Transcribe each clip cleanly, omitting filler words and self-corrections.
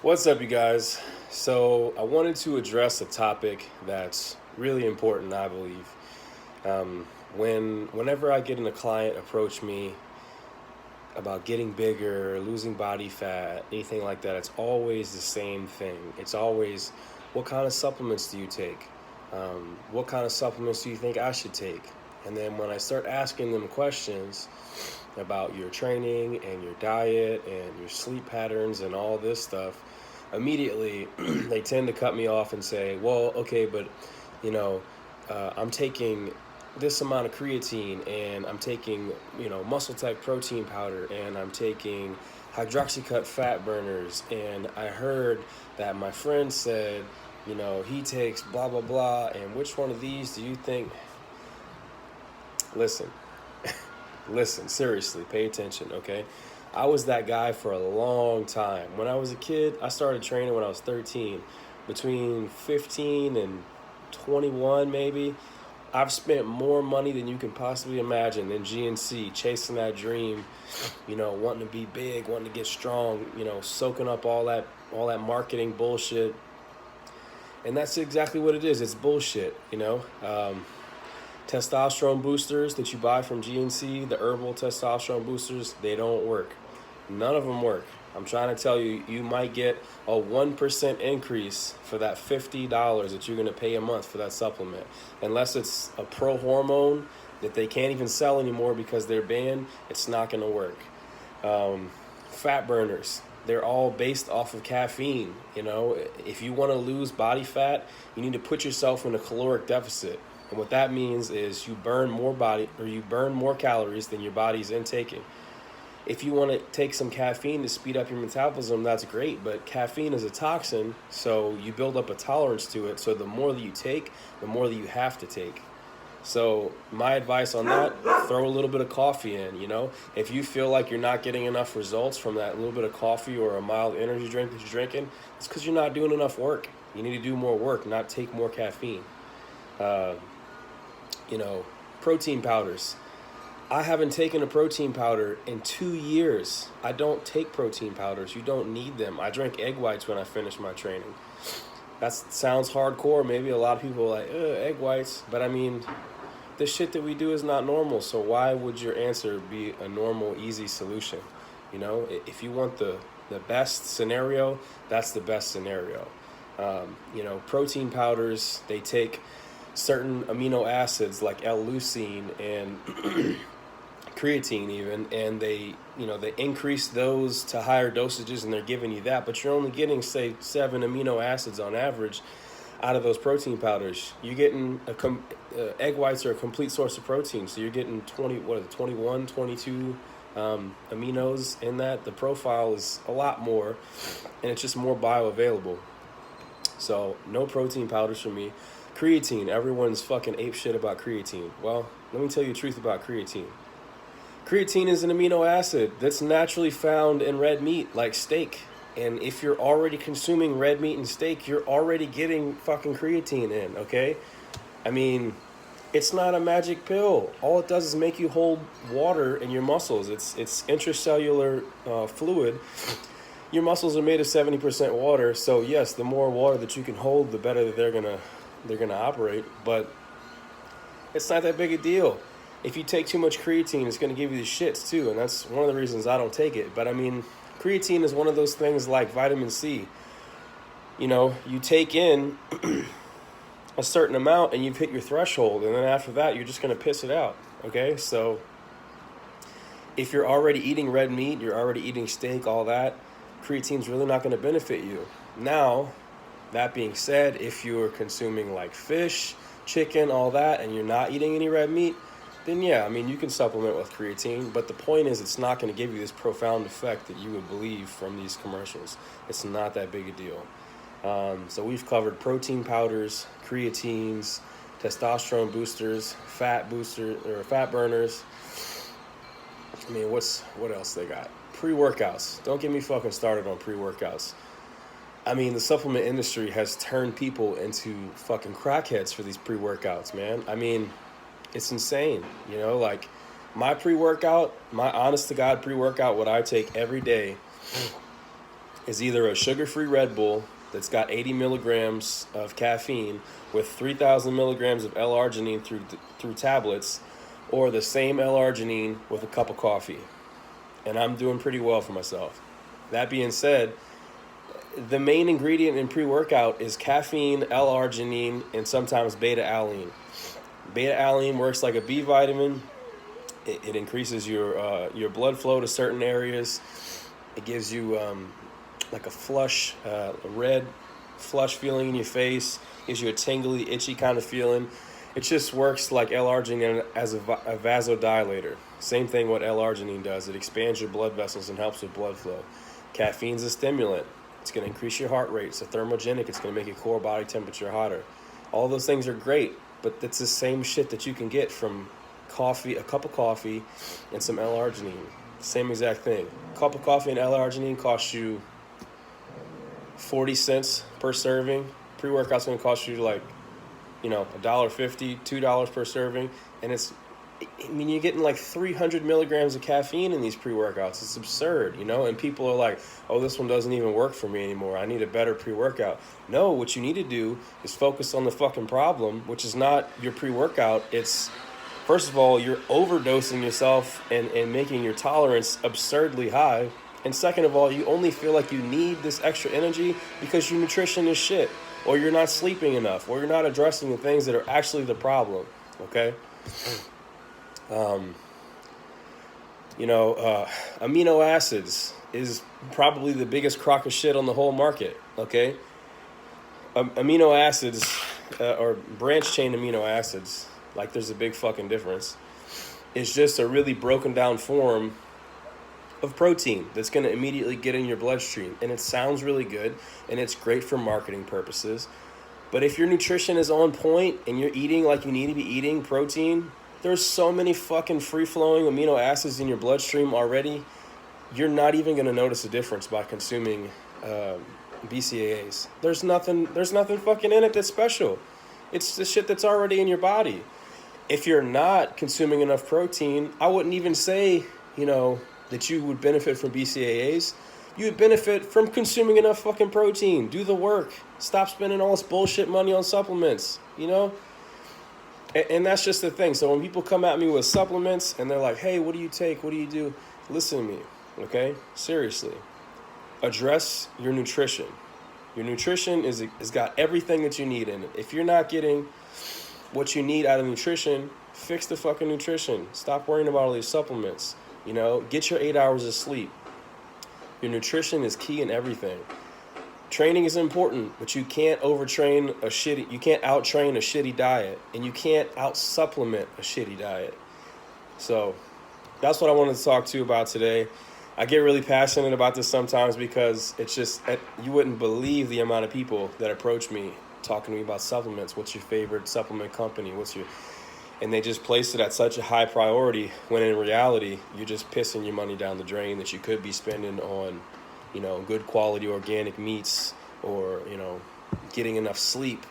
What's up, you guys? So, I wanted to address a topic that's really important, I believe. Whenever I get in a client approach me about getting bigger, losing body fat, anything like that, it's always the same thing. It's always, what kind of supplements do you take? What kind of supplements do you think I should take? And then when I start asking them questions about your training and your diet and your sleep patterns and all this stuff, immediately they tend to cut me off and say, well, okay, but you know, I'm taking this amount of creatine and I'm taking, Muscle Tech protein powder and I'm taking hydroxycut fat burners. And I heard that my friend said, he takes blah, blah, blah. And which one of these do you think? Listen, listen, seriously, pay attention, okay? I was that guy for a long time. When I was a kid, I started training when I was 13. Between 15 and 21, maybe, I've spent more money than you can possibly imagine in GNC, chasing that dream, wanting to be big, wanting to get strong, soaking up all that marketing bullshit. And that's exactly what it is. It's bullshit. Testosterone boosters that you buy from GNC, the herbal testosterone boosters, they don't work. None of them work. I'm trying to tell you, you might get a 1% increase for that $50 that you're going to pay a month for that supplement. Unless it's a pro hormone that they can't even sell anymore because they're banned, it's not going to work. Fat burners, they're all based off of caffeine. If you want to lose body fat, you need to put yourself in a caloric deficit. And what that means is you burn more calories than your body's intaking. If you want to take some caffeine to speed up your metabolism, that's great, but caffeine is a toxin, so you build up a tolerance to it. So the more that you take, the more that you have to take. So my advice on that, throw a little bit of coffee in. If you feel like you're not getting enough results from that little bit of coffee or a mild energy drink that you're drinking, it's because you're not doing enough work. You need to do more work, not take more caffeine. Uh, Protein powders. I haven't taken a protein powder in 2 years. I don't take protein powders. You don't need them. I drink egg whites when I finish my training. That sounds hardcore. Maybe a lot of people are like, egg whites. But I mean, the shit that we do is not normal. So why would your answer be a normal, easy solution? If you want the best scenario, that's the best scenario. Protein powders, they take certain amino acids like L-leucine and creatine even, and they increase those to higher dosages and they're giving you that, but you're only getting, say, 7 amino acids on average out of those protein powders. You're getting egg whites are a complete source of protein, so you're getting 21, 22 aminos in that. The profile is a lot more, and it's just more bioavailable. So no protein powders for me. Creatine, everyone's fucking ape shit about creatine. Well, let me tell you the truth about creatine. Creatine is an amino acid that's naturally found in red meat, like steak. And if you're already consuming red meat and steak, you're already getting fucking creatine in, okay? I mean, it's not a magic pill. All it does is make you hold water in your muscles. It's intracellular fluid. Your muscles are made of 70% water, so yes, the more water that you can hold, the better that they're gonna operate. But it's not that big a deal. If you take too much creatine, it's going to give you the shits too, and that's one of the reasons I don't take it. But I mean, creatine is one of those things like vitamin C. You take in a certain amount and you've hit your threshold, and then after that, you're just going to piss it out, okay? So if you're already eating red meat, you're already eating steak, all that, creatine's really not going to benefit you. Now, that being said, if you're consuming like fish, chicken, all that, and you're not eating any red meat, then yeah, I mean, you can supplement with creatine, but the point is it's not going to give you this profound effect that you would believe from these commercials. It's not that big a deal. So we've covered protein powders, creatines, testosterone boosters, fat burners. I mean, what else they got? Pre-workouts. Don't get me fucking started on pre-workouts. I mean, the supplement industry has turned people into fucking crackheads for these pre-workouts, man. I mean, it's insane, like my pre-workout, my honest to God pre-workout, what I take every day is either a sugar-free Red Bull that's got 80 milligrams of caffeine with 3,000 milligrams of L-arginine through tablets, or the same L-arginine with a cup of coffee. And I'm doing pretty well for myself. That being said, the main ingredient in pre-workout is caffeine, L-arginine, and sometimes beta-alanine. Beta-alanine works like a B vitamin. It increases your blood flow to certain areas. It gives you like a flush, a red flush feeling in your face. Gives you a tingly, itchy kind of feeling. It just works like L-arginine as a vasodilator. Same thing what L-arginine does. It expands your blood vessels and helps with blood flow. Caffeine's a stimulant. It's going to increase your heart rate. It's a thermogenic. It's going to make your core body temperature hotter. All those things are great, but it's the same shit that you can get from coffee, a cup of coffee, and some L-arginine. Same exact thing. A cup of coffee and L-arginine costs you 40 cents per serving. Pre-workout's going to cost you like, $1.50, $2 per serving. And you're getting like 300 milligrams of caffeine in these pre-workouts. It's absurd, and people are like, oh, this one doesn't even work for me anymore. I need a better pre-workout. No, what you need to do is focus on the fucking problem, which is not your pre-workout. It's, first of all, you're overdosing yourself and making your tolerance absurdly high. And second of all, you only feel like you need this extra energy because your nutrition is shit, or you're not sleeping enough, or you're not addressing the things that are actually the problem, okay? Amino acids is probably the biggest crock of shit on the whole market, okay? Amino acids, or branch chain amino acids, like there's a big fucking difference, is just a really broken down form of protein that's going to immediately get in your bloodstream. And it sounds really good, and it's great for marketing purposes. But if your nutrition is on point and you're eating like you need to be eating protein, there's so many fucking free-flowing amino acids in your bloodstream already, you're not even going to notice a difference by consuming BCAAs. There's nothing fucking in it that's special. It's the shit that's already in your body. If you're not consuming enough protein, I wouldn't even say, that you would benefit from BCAAs. You would benefit from consuming enough fucking protein. Do the work. Stop spending all this bullshit money on supplements, And that's just the thing. So when people come at me with supplements and they're like, hey, what do you take? What do you do? Listen to me, okay? Seriously. Address your nutrition. Your nutrition has got everything that you need in it. If you're not getting what you need out of nutrition, fix the fucking nutrition. Stop worrying about all these supplements. Get your 8 hours of sleep. Your nutrition is key in everything. Training is important, but you can't out-train a shitty diet, and you out-supplement a shitty diet. So that's what I wanted to talk to you about today. I get really passionate about this sometimes because it's just, you wouldn't believe the amount of people that approach me talking to me about supplements. What's your favorite supplement company? And they just place it at such a high priority when in reality, you're just pissing your money down the drain that you could be spending on, good quality organic meats or, getting enough sleep,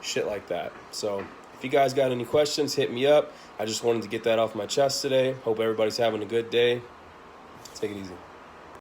shit like that. So if you guys got any questions, hit me up. I just wanted to get that off my chest today. Hope everybody's having a good day. Take it easy.